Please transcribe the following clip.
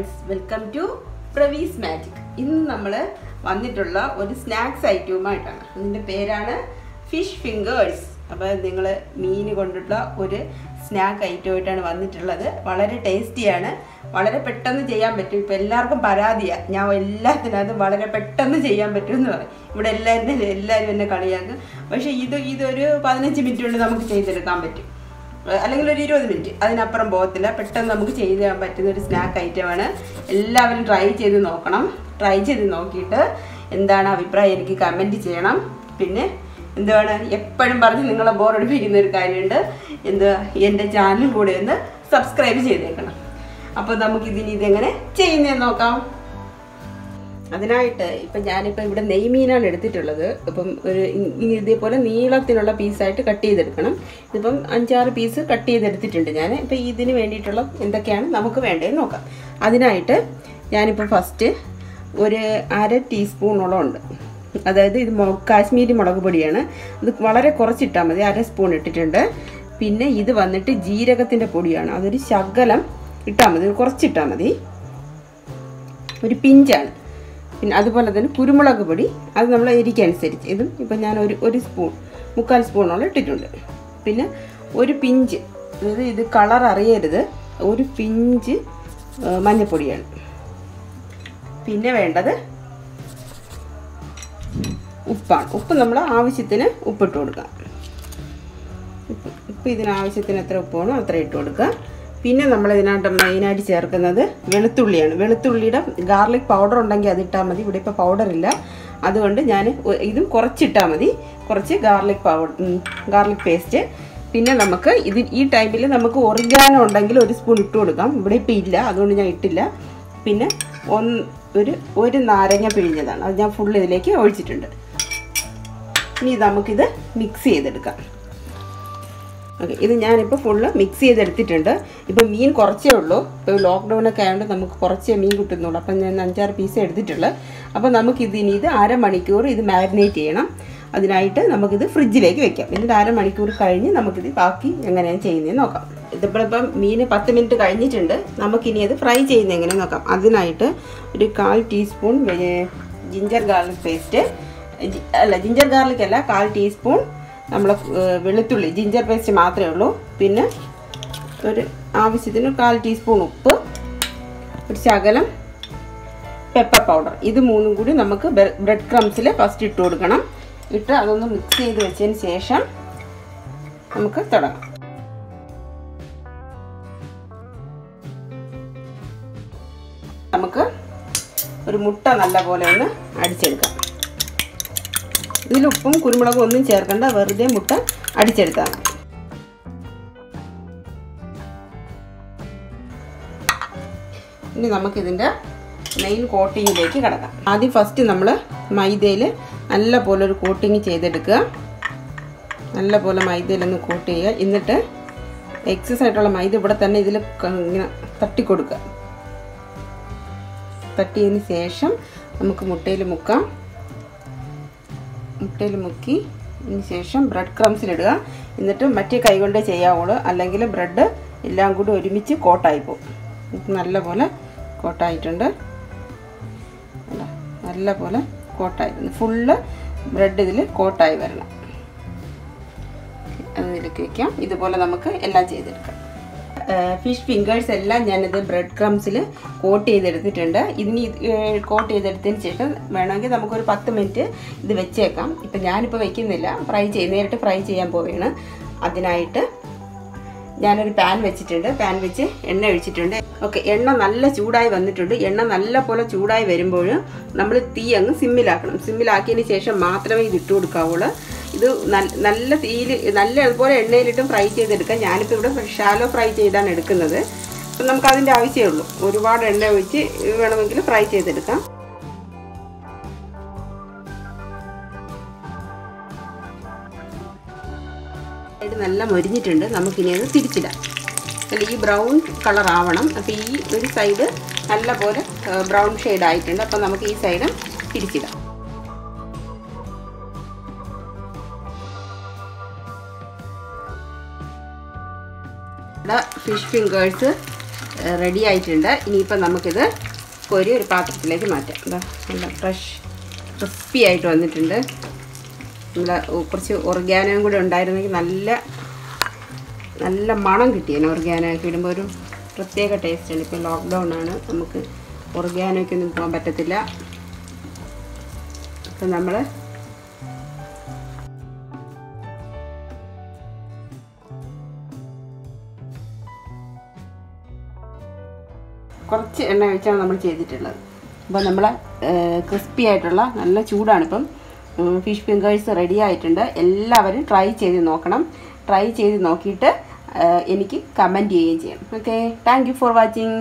friends, welcome to PravisMagic. ഇന്ന് നമ്മൾ വന്നിട്ടുള്ള ഒരു സ്നാക്സ് ഐറ്റവുമായിട്ടാണ്. അതിന്റെ പേരാണ് ഫിഷ് ഫിംഗേഴ്സ്. അപ്പോൾ നിങ്ങൾ മീൻ കൊണ്ടുള്ള ഒരു സ്നാക്ക് ഐറ്റമായിട്ടാണ് വന്നിട്ടുള്ളത്. വളരെ ടേസ്റ്റിയാണ്, വളരെ പെട്ടെന്ന് ചെയ്യാൻ പറ്റും. ഇപ്പോൾ എല്ലാവർക്കും പരാതിയാണ്, ഞാൻ എല്ലാത്തിനകത്തും വളരെ പെട്ടെന്ന് ചെയ്യാൻ പറ്റുമെന്ന് പറയും. ഇവിടെ എല്ലാവരും എന്നെ കളിയാക്കും. പക്ഷേ ഇതൊരു 15 മിനിറ്റ് കൊണ്ട് നമുക്ക് ചെയ്തെടുക്കാൻ പറ്റും, അല്ലെങ്കിൽ ഒരു 20 മിനിറ്റ്, അതിനപ്പുറം പോകത്തില്ല. പെട്ടെന്ന് നമുക്ക് ചെയ്ത് തരാൻ പറ്റുന്ന ഒരു സ്നാക്ക് ഐറ്റമാണ്. എല്ലാവരും ട്രൈ ചെയ്ത് നോക്കണം. ട്രൈ ചെയ്ത് നോക്കിയിട്ട് എന്താണ് അഭിപ്രായം എനിക്ക് കമൻറ്റ് ചെയ്യണം. പിന്നെ എന്താണ് എപ്പോഴും പറഞ്ഞ് നിങ്ങളെ ബോറടിപ്പിക്കുന്ന ഒരു കാര്യമുണ്ട്, എൻ്റെ ചാനൽ കൂടെ ഒന്ന് സബ്സ്ക്രൈബ് ചെയ്തേക്കണം. അപ്പോൾ ഇതെങ്ങനെ ചെയ്യുന്നതെന്ന് നോക്കാം. അതിനായിട്ട് ഞാനിപ്പോൾ ഇവിടെ നെയ്മീനാണ് എടുത്തിട്ടുള്ളത്. ഇപ്പം ഇതേപോലെ നീളത്തിനുള്ള പീസായിട്ട് കട്ട് ചെയ്തെടുക്കണം. ഇതിപ്പം 5-6 പീസ് കട്ട് ചെയ്തെടുത്തിട്ടുണ്ട് ഞാൻ. ഇപ്പം ഇതിന് വേണ്ടിയിട്ടുള്ള എന്തൊക്കെയാണ് നമുക്ക് വേണ്ടതെന്ന് നോക്കാം. അതിനായിട്ട് ഞാനിപ്പോൾ ഫസ്റ്റ് ഒരു 1/2 ടീസ്പൂണോളം ഉണ്ട്. അതായത് ഇത് കാശ്മീരി മുളക് പൊടിയാണ്. ഇത് വളരെ കുറച്ചിട്ടാൽ മതി, 1/2 സ്പൂൺ ഇട്ടിട്ടുണ്ട്. പിന്നെ ഇത് വന്നിട്ട് ജീരകത്തിൻ്റെ പൊടിയാണ്, അതൊരു ശകലം ഇട്ടാൽ മതി, കുറച്ചിട്ടാൽ മതി, ഒരു പിഞ്ചാണ്. പിന്നെ അതുപോലെ തന്നെ കുരുമുളക് പൊടി, അത് നമ്മൾ എരിക്കനുസരിച്ച്. ഇതും ഇപ്പം ഞാൻ ഒരു സ്പൂൺ 3/4 സ്പൂണോളം ഇട്ടിട്ടുണ്ട്. പിന്നെ ഒരു പിഞ്ച്, അതായത് ഇത് കളർ അറിയരുത്, ഒരു പിഞ്ച് മഞ്ഞൾപ്പൊടിയാണ്. പിന്നെ വേണ്ടത് ഉപ്പാണ്. ഉപ്പ് നമ്മൾ ആവശ്യത്തിന് ഉപ്പിട്ട് കൊടുക്കാം. ഉപ്പ് ഇതിനാവശ്യത്തിന് എത്ര ഉപ്പ് വേണോ അത്ര ഇട്ട് കൊടുക്കുക. പിന്നെ നമ്മൾ ഇതിനകത്ത് മെയിനായിട്ട് ചേർക്കുന്നത് വെളുത്തുള്ളിയാണ്. വെളുത്തുള്ളിയുടെ ഗാർലിക് പൗഡർ ഉണ്ടെങ്കിൽ അതിട്ടാൽ മതി. ഇവിടെ ഇപ്പോൾ പൗഡർ ഇല്ല, അതുകൊണ്ട് ഞാൻ ഇതും കുറച്ചിട്ടാൽ മതി, കുറച്ച് ഗാർലിക് പേസ്റ്റ്. പിന്നെ നമുക്ക് ഈ ടൈമിൽ നമുക്ക് ഒറിഗാനോ ഉണ്ടെങ്കിൽ 1 സ്പൂൺ ഇട്ട് കൊടുക്കാം. ഇവിടെ ഇപ്പോൾ ഇല്ല, അതുകൊണ്ട് ഞാൻ ഇട്ടില്ല. പിന്നെ ഒരു നാരങ്ങ പിഴിഞ്ഞതാണ്, അത് ഞാൻ ഫുൾ ഇതിലേക്ക് ഒഴിച്ചിട്ടുണ്ട്. ഇനി നമുക്കിത് മിക്സ് ചെയ്തെടുക്കാം. ഓക്കെ, ഇത് ഞാനിപ്പോൾ ഫുള്ള് മിക്സ് ചെയ്തെടുത്തിട്ടുണ്ട്. ഇപ്പം മീൻ കുറച്ചേ ഉള്ളൂ, ഇപ്പോൾ ലോക്ക്ഡൗണൊക്കെ ആയതുകൊണ്ട് നമുക്ക് കുറച്ചേ മീൻ കിട്ടുന്നുള്ളൂ. അപ്പം ഞാൻ 5-6 പീസ് എടുത്തിട്ടുള്ളൂ. അപ്പോൾ നമുക്കിതിന് അരമണിക്കൂർ ഇത് മാരിനേറ്റ് ചെയ്യണം. അതിനായിട്ട് നമുക്കിത് ഫ്രിഡ്ജിലേക്ക് വെക്കാം. എന്നിട്ട് അരമണിക്കൂർ കഴിഞ്ഞ് നമുക്കിത് ബാക്കി എങ്ങനെയാണ് ചെയ്യുന്നതെന്ന് നോക്കാം. ഇതിപ്പോഴിപ്പം മീൻ 10 മിനിറ്റ് കഴിഞ്ഞിട്ടുണ്ട്. നമുക്കിനി അത് ഫ്രൈ ചെയ്യുന്നത് എങ്ങനെ നോക്കാം. അതിനായിട്ട് ഒരു 1/4 teaspoon ginger garlic paste, ginger garlic അല്ല, 1/4 ടീസ്പൂൺ നമ്മൾ വെളുത്തുള്ളി ജിഞ്ചർ പേസ്റ്റ് മാത്രമേ ഉള്ളൂ. പിന്നെ ഒരു ആവശ്യത്തിന് 1/4 ടീസ്പൂൺ ഉപ്പ്, ഒരു ശകലം പെപ്പർ പൗഡർ. ഇത് മൂന്നും കൂടി നമുക്ക് ബ്രെഡ് ക്രംസിൽ ഫസ്റ്റ് ഇട്ട് കൊടുക്കണം. ഇട്ട് അതൊന്ന് മിക്സ് ചെയ്ത് വെച്ചതിന് ശേഷം നമുക്ക് തുടങ്ങാം. നമുക്ക് ഒരു മുട്ട നല്ലപോലെ ഒന്ന് അടിച്ചെടുക്കാം. ഇതിൽ ഉപ്പും കുരുമുളകും ഒന്നും ചേർക്കണ്ട, വെറുതെ മുട്ട അടിച്ചെടുത്താൽ മതി. ഇനി നമുക്കിതിൻ്റെ മെയിൻ കോട്ടിങ്ങിലേക്ക് കിടക്കാം. ആദ്യം ഫസ്റ്റ് നമ്മൾ മൈദയിൽ നല്ല പോലെ ഒരു കോട്ടിങ് ചെയ്തെടുക്കുക. നല്ല പോലെ മൈദയിലൊന്ന് കോട്ട് ചെയ്യുക. എന്നിട്ട് എക്സസ് ആയിട്ടുള്ള മൈദ ഇവിടെ തന്നെ ഇതിൽ ഇങ്ങനെ തട്ടിക്കൊടുക്കുക. തട്ടിയതിന് ശേഷം നമുക്ക് മുട്ടയിൽ മുക്കാം. മുട്ടയിൽ മുക്കി അതിന് ശേഷം ബ്രെഡ് ക്രംസിലിടുക. എന്നിട്ട് മറ്റേ കൈ കൊണ്ടേ ചെയ്യാവുള്ളൂ, അല്ലെങ്കിൽ ബ്രെഡ് എല്ലാം കൂടി ഒരുമിച്ച് കോട്ടായി പോകും. നല്ലപോലെ കോട്ടായിട്ടുണ്ട്, നല്ലപോലെ കോട്ടായിരുന്നു. ഫുള്ള് ബ്രെഡ് ഇതിൽ കോട്ടായി വരണം. അതിലേക്ക് വയ്ക്കാം. ഇതുപോലെ നമുക്ക് എല്ലാം ചെയ്തെടുക്കാം. ഫിഷ് ഫിംഗേഴ്സ് എല്ലാം ഞാനിത് ബ്രെഡ് ക്രംസിൽ കോട്ട് ചെയ്തെടുത്തിട്ടുണ്ട്. ഇതിന് കോട്ട് ചെയ്തെടുത്തതിന് ശേഷം വേണമെങ്കിൽ നമുക്കൊരു 10 മിനിറ്റ് ഇത് വെച്ചേക്കാം. ഇപ്പം ഞാനിപ്പോൾ വയ്ക്കുന്നില്ല, നേരിട്ട് ഫ്രൈ ചെയ്യാൻ പോവുകയാണ്. അതിനായിട്ട് ഞാനൊരു പാൻ വെച്ചിട്ടുണ്ട്. പാൻ വെച്ച് എണ്ണ ഒഴിച്ചിട്ടുണ്ട്. ഓക്കെ, എണ്ണ നല്ല ചൂടായി വന്നിട്ടുണ്ട്. എണ്ണ നല്ല പോലെ ചൂടായി വരുമ്പോൾ നമ്മൾ തീ അങ്ങ് സിമ്മിലാക്കണം. സിമ്മിലാക്കിയതിന് ശേഷം മാത്രമേ ഇത് ഇട്ട് കൊടുക്കാവുള്ളൂ. ഇത് നല്ല തീയിൽ നല്ല അതുപോലെ എണ്ണയിലിട്ടും ഫ്രൈ ചെയ്തെടുക്കാം. ഞാനിപ്പോൾ ഇവിടെ ഷാലോ ഫ്രൈ ചെയ്താണ് എടുക്കുന്നത്. അപ്പം നമുക്കതിൻ്റെ ആവശ്യമേ ഉള്ളൂ. ഒരുപാട് എണ്ണ ഒഴിച്ച് വേണമെങ്കിൽ ഫ്രൈ ചെയ്തെടുക്കാം. ഇത് നല്ല മൊരിഞ്ഞിട്ടുണ്ട്. നമുക്കിനി അത് തിരിച്ചിടാം. അല്ല, ഈ ബ്രൗൺ കളർ ആവണം. അപ്പോൾ ഈ ഒരു സൈഡ് നല്ല പോലെ ബ്രൗൺ ഷെയ്ഡ് ആയിട്ടുണ്ട്. അപ്പോൾ നമുക്ക് ഈ സൈഡ് തിരിച്ചിടാം. ഫിഷ് ഫിംഗേഴ്സ് റെഡി ആയിട്ടുണ്ട്. ഇനിയിപ്പോൾ നമുക്കിത് കോരി ഒരു പാത്രത്തിലേക്ക് മാറ്റാം. എന്താ നല്ല ഫ്രഷ് ക്രിസ്പി ആയിട്ട് വന്നിട്ടുണ്ട്. നമ്മുടെ കുറച്ച് ഓർഗാനോയും കൂടെ ഉണ്ടായിരുന്നെങ്കിൽ നല്ല മണം കിട്ടിയേനെ. ഓർഗാനോ ഒക്കെ ഇടുമ്പോൾ ഒരു പ്രത്യേക ടേസ്റ്റാണ്. ഇപ്പോൾ ലോക്ക്ഡൗൺ ആണ്, നമുക്ക് ഓർഗാനോയ്ക്കൊന്നും പോകാൻ പറ്റത്തില്ല. അപ്പം നമ്മൾ കുറച്ച് എണ്ണ ഒഴിച്ചാണ് നമ്മൾ ചെയ്തിട്ടുള്ളത്. അപ്പോൾ നമ്മൾ ക്രിസ്പി ആയിട്ടുള്ള നല്ല ചൂടാണിപ്പം ഫിഷ് ഫിംഗേഴ്സ് റെഡി ആയിട്ടുണ്ട്. എല്ലാവരും ട്രൈ ചെയ്ത് നോക്കണം. ട്രൈ ചെയ്ത് നോക്കിയിട്ട് എനിക്ക് കമൻറ്റ് ചെയ്യുകയും ചെയ്യണം. Okay, thank you for watching.